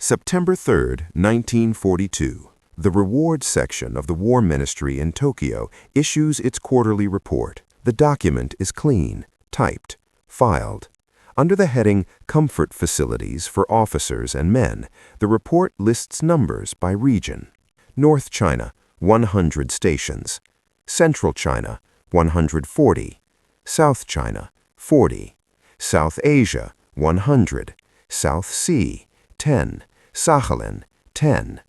September 3, 1942. The rewards section of the War Ministry in Tokyo issues its quarterly report. The document is clean, typed, filed. Under the heading Comfort Facilities for Officers and Men, the report lists numbers by region. North China, 100 stations. Central China, 140. South China, 40. South Asia, 100. South Sea, 10. Sakhalin, 10.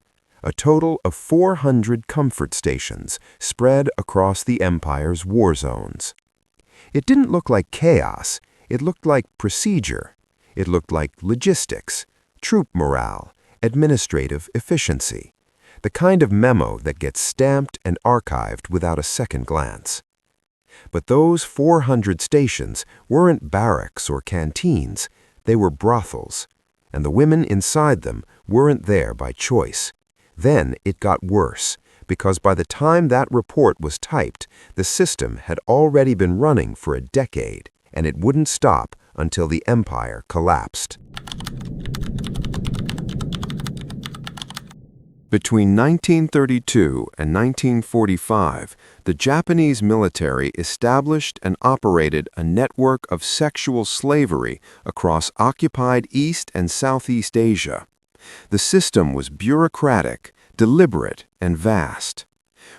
A total of 400 comfort stations spread across the empire's war zones. It didn't look like chaos. It looked like procedure. It looked like logistics, troop morale, administrative efficiency. The kind of memo that gets stamped and archived without a second glance. But those 400 stations weren't barracks or canteens. They were brothels. And the women inside them weren't there by choice. Then it got worse, because by the time that report was typed, the system had already been running for a decade, and it wouldn't stop until the empire collapsed. Between 1932 and 1945, the Japanese military established and operated a network of sexual slavery across occupied East and Southeast Asia. The system was bureaucratic, deliberate, and vast.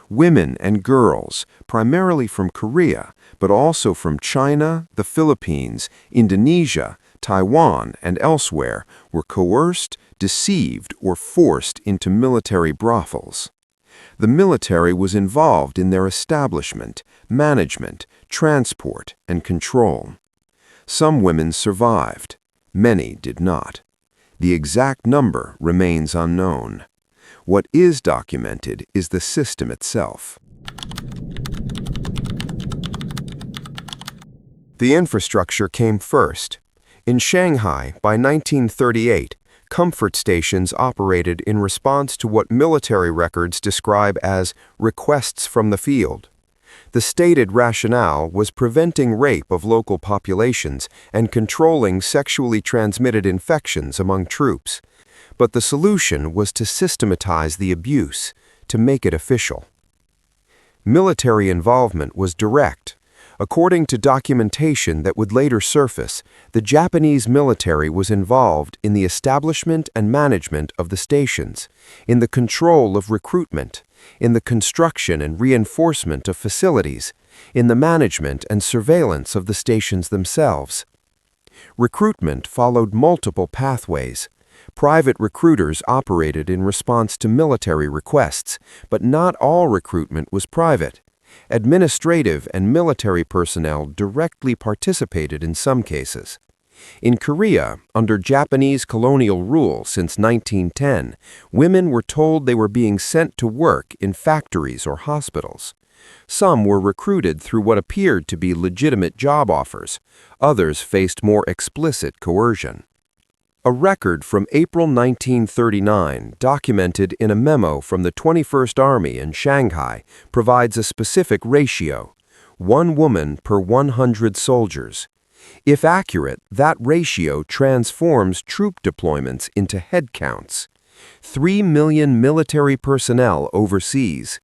Women and girls, primarily from Korea, but also from China, the Philippines, Indonesia, Taiwan, and elsewhere, were coerced, deceived, or forced into military brothels. The military was involved in their establishment, management, transport, and control. Some women survived. Many did not. The exact number remains unknown. What is documented is the system itself. The infrastructure came first. In Shanghai, by 1938, comfort stations operated in response to what military records describe as requests from the field. The stated rationale was preventing rape of local populations and controlling sexually transmitted infections among troops. But the solution was to systematize the abuse, to make it official. Military involvement was direct. According to documentation that would later surface, the Japanese military was involved in the establishment and management of the stations, in the control of recruitment, in the construction and reinforcement of facilities, in the management and surveillance of the stations themselves. Recruitment followed multiple pathways. Private recruiters operated in response to military requests, but not all recruitment was private. Administrative and military personnel directly participated in some cases. In Korea, under Japanese colonial rule since 1910, women were told they were being sent to work in factories or hospitals. Some were recruited through what appeared to be legitimate job offers. Others faced more explicit coercion. A record from April 1939, documented in a memo from the 21st Army in Shanghai, provides a specific ratio: 1 woman per 100 soldiers. If accurate, that ratio transforms troop deployments into head counts. 3 million military personnel overseas.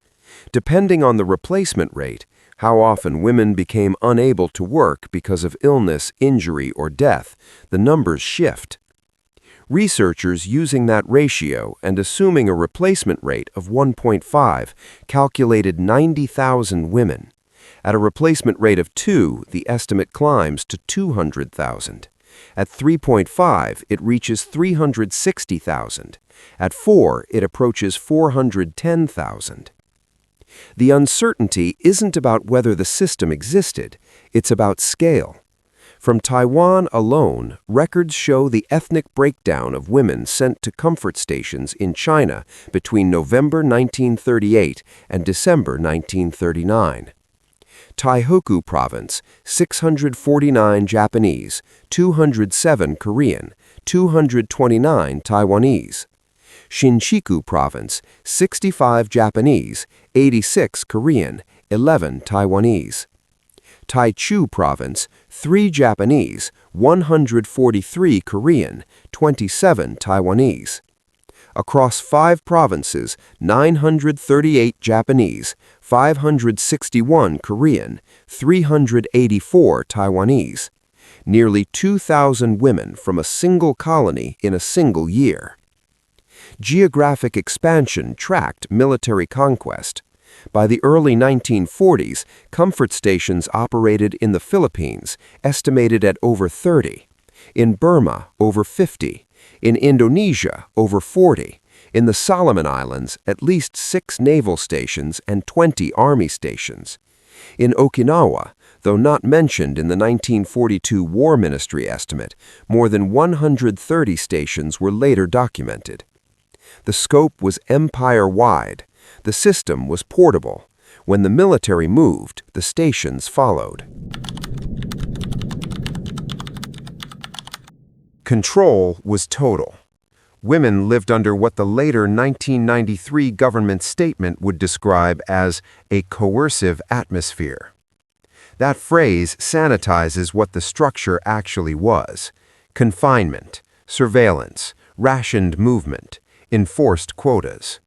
Depending on the replacement rate, how often women became unable to work because of illness, injury, or death, the numbers shift. Researchers using that ratio and assuming a replacement rate of 1.5 calculated 90,000 women. At a replacement rate of 2, the estimate climbs to 200,000. At 3.5, it reaches 360,000. At 4, it approaches 410,000. The uncertainty isn't about whether the system existed, it's about scale. From Taiwan alone, records show the ethnic breakdown of women sent to comfort stations in China between November 1938 and December 1939. Taihoku Province, 649 Japanese, 207 Korean, 229 Taiwanese. Shinshiku Province, 65 Japanese, 86 Korean, 11 Taiwanese. Taichu Province, 3 Japanese, 143 Korean, 27 Taiwanese. Across 5 provinces, 938 Japanese, 561 Korean, 384 Taiwanese. Nearly 2,000 women from a single colony in a single year. Geographic expansion tracked military conquest. By the early 1940s, comfort stations operated in the Philippines, estimated at over 30. In Burma, over 50. In Indonesia, over 40. In the Solomon Islands, at least 6 naval stations and 20 army stations. In Okinawa, though not mentioned in the 1942 War Ministry estimate, more than 130 stations were later documented. The scope was empire-wide. The system was portable. When the military moved, the stations followed. Control was total. Women lived under what the later 1993 government statement would describe as a coercive atmosphere. That phrase sanitizes what the structure actually was: confinement, surveillance, rationed movement, enforced quotas.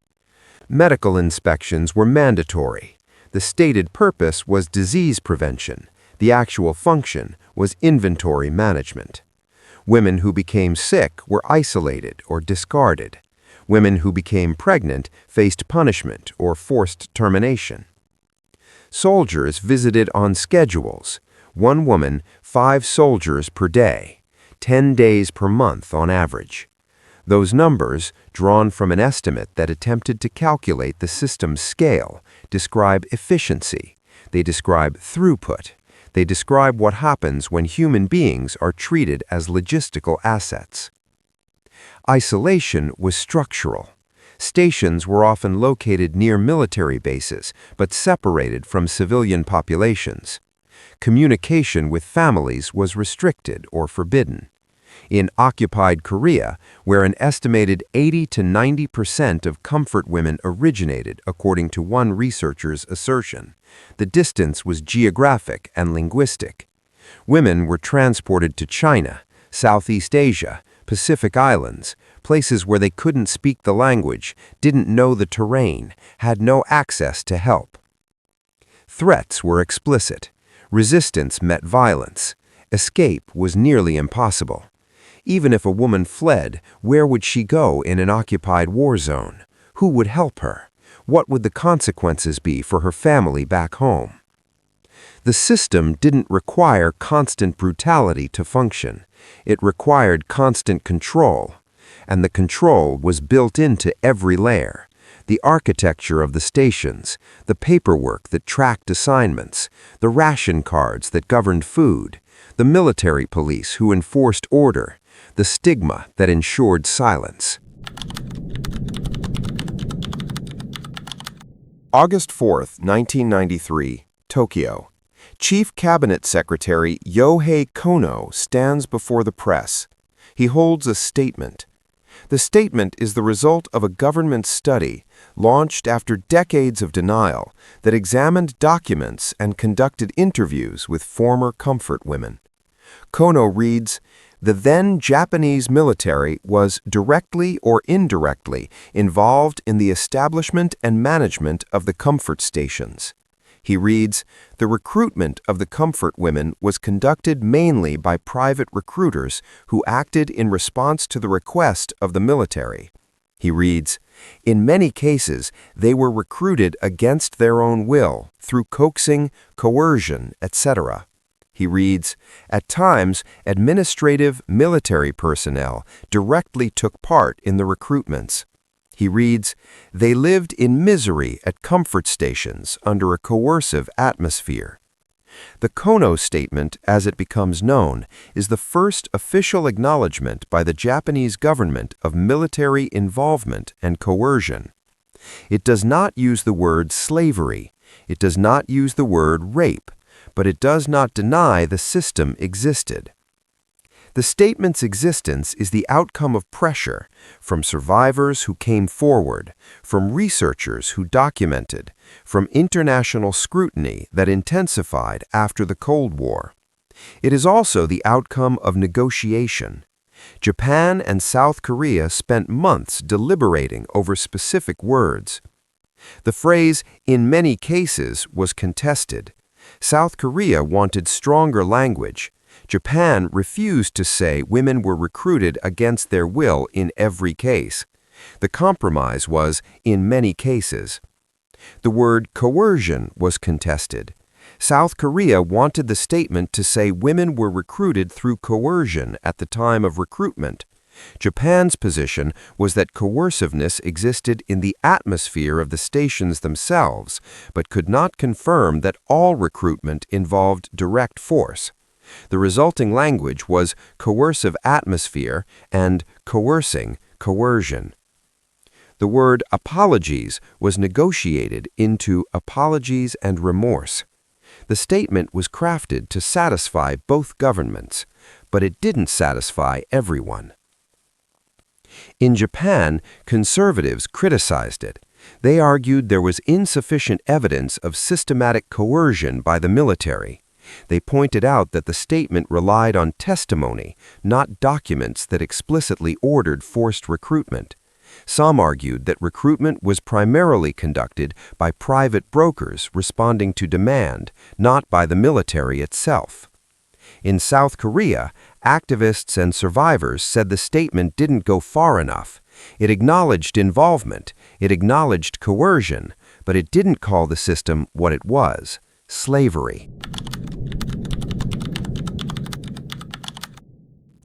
Medical inspections were mandatory. The stated purpose was disease prevention. The actual function was inventory management. Women who became sick were isolated or discarded. Women who became pregnant faced punishment or forced termination. Soldiers visited on schedules. 1 woman, 5 soldiers per day, 10 days per month on average. Those numbers, drawn from an estimate that attempted to calculate the system's scale, describe efficiency. They describe throughput. They describe what happens when human beings are treated as logistical assets. Isolation was structural. Stations were often located near military bases, but separated from civilian populations. Communication with families was restricted or forbidden. In occupied Korea, where an estimated 80 to 90% of comfort women originated, according to one researcher's assertion, the distance was geographic and linguistic. Women were transported to China, Southeast Asia, Pacific Islands, places where they couldn't speak the language, didn't know the terrain, had no access to help. Threats were explicit. Resistance met violence. Escape was nearly impossible. Even if a woman fled, where would she go in an occupied war zone? Who would help her? What would the consequences be for her family back home? The system didn't require constant brutality to function. It required constant control. And the control was built into every layer. The architecture of the stations, the paperwork that tracked assignments, the ration cards that governed food, the military police who enforced order, the stigma that ensured silence. August 4, 1993, Tokyo. Chief Cabinet Secretary Yohei Kōno stands before the press. He holds a statement. The statement is the result of a government study launched after decades of denial that examined documents and conducted interviews with former comfort women. Kōno reads, "The then Japanese military was directly or indirectly involved in the establishment and management of the comfort stations." He reads, "The recruitment of the comfort women was conducted mainly by private recruiters who acted in response to the request of the military." He reads, "In many cases, they were recruited against their own will, through coaxing, coercion, etc." He reads, "At times, administrative military personnel directly took part in the recruitments." He reads, "They lived in misery at comfort stations under a coercive atmosphere." The Kōno Statement, as it becomes known, is the first official acknowledgment by the Japanese government of military involvement and coercion. It does not use the word slavery. It does not use the word rape, but it does not deny the system existed. The statement's existence is the outcome of pressure from survivors who came forward, from researchers who documented, from international scrutiny that intensified after the Cold War. It is also the outcome of negotiation. Japan and South Korea spent months deliberating over specific words. The phrase, "in many cases," was contested. South Korea wanted stronger language. Japan refused to say women were recruited against their will in every case. The compromise was, "in many cases." The word coercion was contested. South Korea wanted the statement to say women were recruited through coercion at the time of recruitment. Japan's position was that coerciveness existed in the atmosphere of the stations themselves, but could not confirm that all recruitment involved direct force. The resulting language was coercive atmosphere and coercing coercion. The word apologies was negotiated into apologies and remorse. The statement was crafted to satisfy both governments, but it didn't satisfy everyone. In Japan, conservatives criticized it. They argued there was insufficient evidence of systematic coercion by the military. They pointed out that the statement relied on testimony, not documents that explicitly ordered forced recruitment. Some argued that recruitment was primarily conducted by private brokers responding to demand, not by the military itself. In South Korea, activists and survivors said the statement didn't go far enough. It acknowledged involvement, it acknowledged coercion, but it didn't call the system what it was: slavery.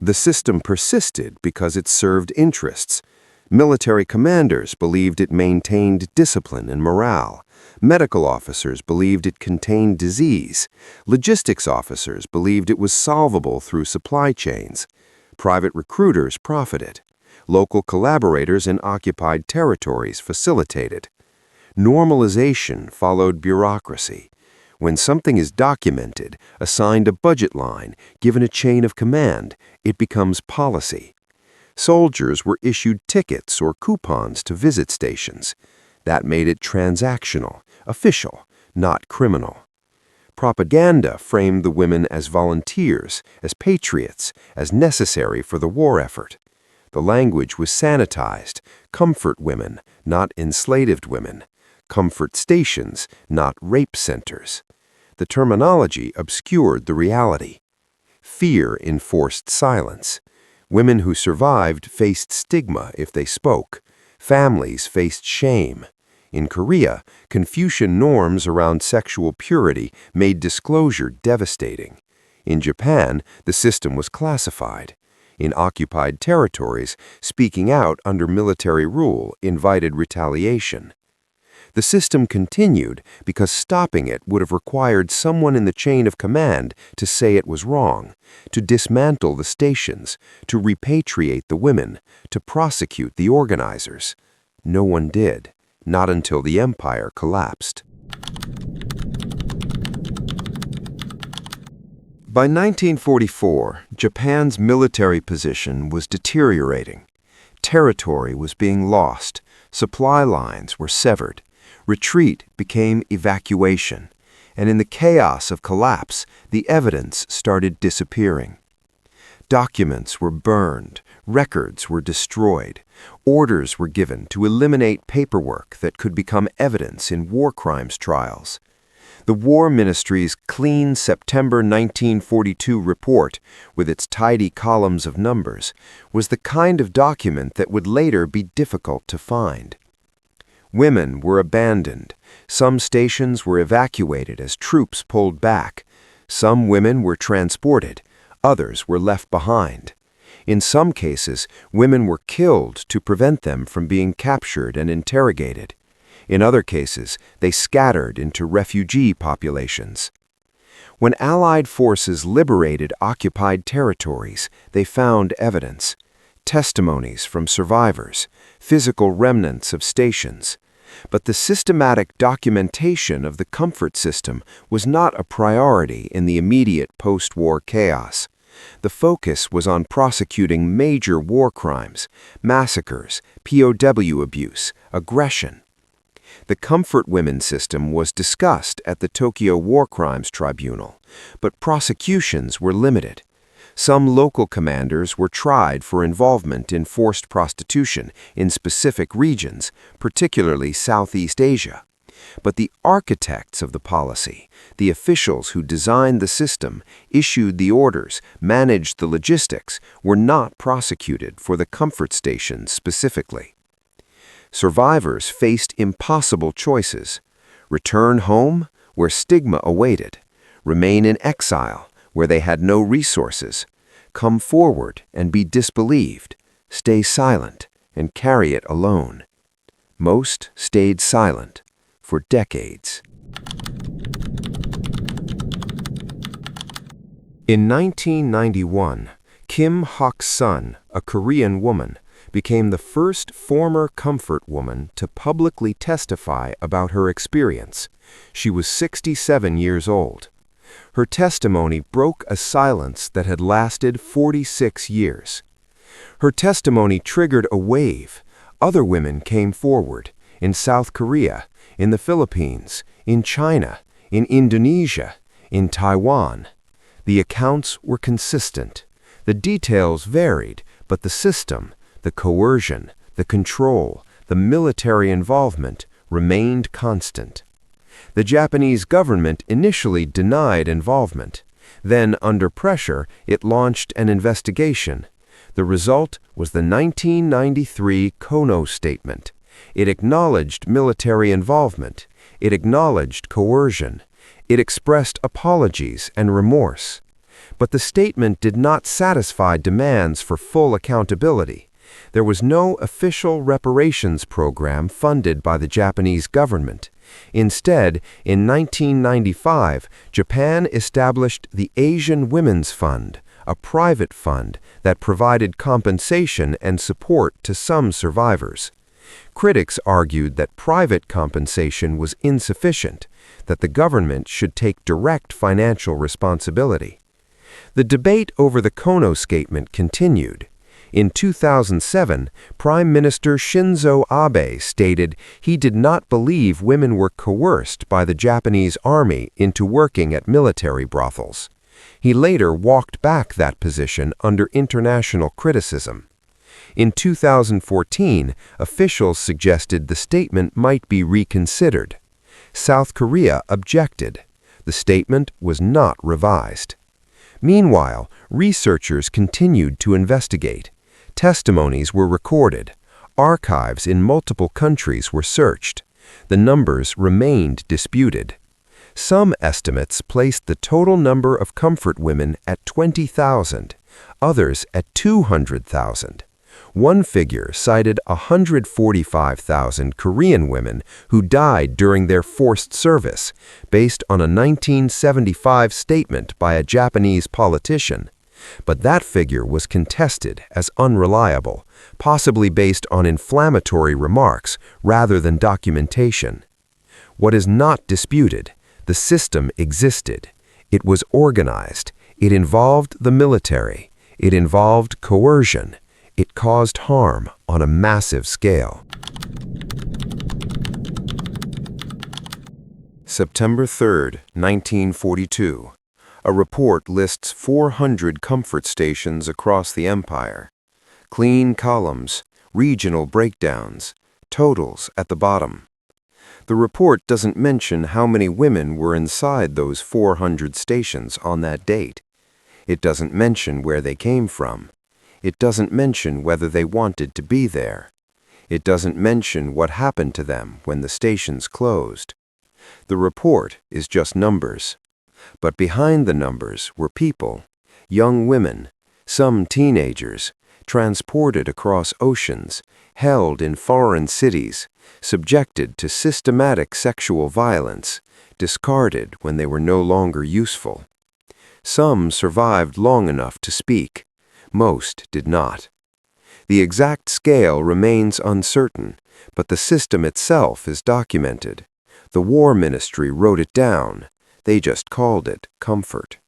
The system persisted because it served interests. Military commanders believed it maintained discipline and morale. Medical officers believed it contained disease. Logistics officers believed it was solvable through supply chains. Private recruiters profited. Local collaborators in occupied territories facilitated. Normalization followed bureaucracy. When something is documented, assigned a budget line, given a chain of command, it becomes policy. Soldiers were issued tickets or coupons to visit stations. That made it transactional, official, not criminal. Propaganda framed the women as volunteers, as patriots, as necessary for the war effort. The language was sanitized: comfort women, not enslaved women; comfort stations, not rape centers. The terminology obscured the reality. Fear enforced silence. Women who survived faced stigma if they spoke. Families faced shame. In Korea, Confucian norms around sexual purity made disclosure devastating. In Japan, the system was classified. In occupied territories, speaking out under military rule invited retaliation. The system continued because stopping it would have required someone in the chain of command to say it was wrong, to dismantle the stations, to repatriate the women, to prosecute the organizers. No one did, not until the empire collapsed. By 1944, Japan's military position was deteriorating. Territory was being lost, supply lines were severed. Retreat became evacuation, and in the chaos of collapse, the evidence started disappearing. Documents were burned, records were destroyed, orders were given to eliminate paperwork that could become evidence in war crimes trials. The War Ministry's clean September 1942 report, with its tidy columns of numbers, was the kind of document that would later be difficult to find. Women were abandoned. Some stations were evacuated as troops pulled back. Some women were transported. Others were left behind. In some cases, women were killed to prevent them from being captured and interrogated. In other cases, they scattered into refugee populations. When Allied forces liberated occupied territories, they found evidence: testimonies from survivors, physical remnants of stations. But the systematic documentation of the comfort system was not a priority in the immediate post-war chaos. The focus was on prosecuting major war crimes, massacres, POW abuse, aggression. The comfort women system was discussed at the Tokyo War Crimes Tribunal, but prosecutions were limited. Some local commanders were tried for involvement in forced prostitution in specific regions, particularly Southeast Asia. But the architects of the policy, the officials who designed the system, issued the orders, managed the logistics, were not prosecuted for the comfort stations specifically. Survivors faced impossible choices: return home, where stigma awaited; remain in exile, where they had no resources; come forward and be disbelieved; stay silent and carry it alone. Most stayed silent for decades. In 1991, Kim Hak-sun, a Korean woman, became the first former comfort woman to publicly testify about her experience. She was 67 years old. Her testimony broke a silence that had lasted 46 years. Her testimony triggered a wave. Other women came forward, in South Korea, in the Philippines, in China, in Indonesia, in Taiwan. The accounts were consistent. The details varied, but the system, the coercion, the control, the military involvement remained constant. The Japanese government initially denied involvement. Then, under pressure, it launched an investigation. The result was the 1993 Kōno Statement. It acknowledged military involvement. It acknowledged coercion. It expressed apologies and remorse. But the statement did not satisfy demands for full accountability. There was no official reparations program funded by the Japanese government. Instead, in 1995, Japan established the Asian Women's Fund, a private fund that provided compensation and support to some survivors. Critics argued that private compensation was insufficient, that the government should take direct financial responsibility. The debate over the Kōno Statement continued. In 2007, Prime Minister Shinzo Abe stated he did not believe women were coerced by the Japanese Army into working at military brothels. He later walked back that position under international criticism. In 2014, officials suggested the statement might be reconsidered. South Korea objected. The statement was not revised. Meanwhile, researchers continued to investigate. Testimonies were recorded. Archives in multiple countries were searched. The numbers remained disputed. Some estimates placed the total number of comfort women at 20,000, others at 200,000. One figure cited 145,000 Korean women who died during their forced service, based on a 1975 statement by a Japanese politician. But that figure was contested as unreliable, possibly based on inflammatory remarks rather than documentation. What is not disputed: the system existed. It was organized. It involved the military. It involved coercion. It caused harm on a massive scale. September 3, 1942. A report lists 400 comfort stations across the empire. Clean columns, regional breakdowns, totals at the bottom. The report doesn't mention how many women were inside those 400 stations on that date. It doesn't mention where they came from. It doesn't mention whether they wanted to be there. It doesn't mention what happened to them when the stations closed. The report is just numbers. But behind the numbers were people, young women, some teenagers, transported across oceans, held in foreign cities, subjected to systematic sexual violence, discarded when they were no longer useful. Some survived long enough to speak. Most did not. The exact scale remains uncertain, but the system itself is documented. The War Ministry wrote it down. They just called it comfort.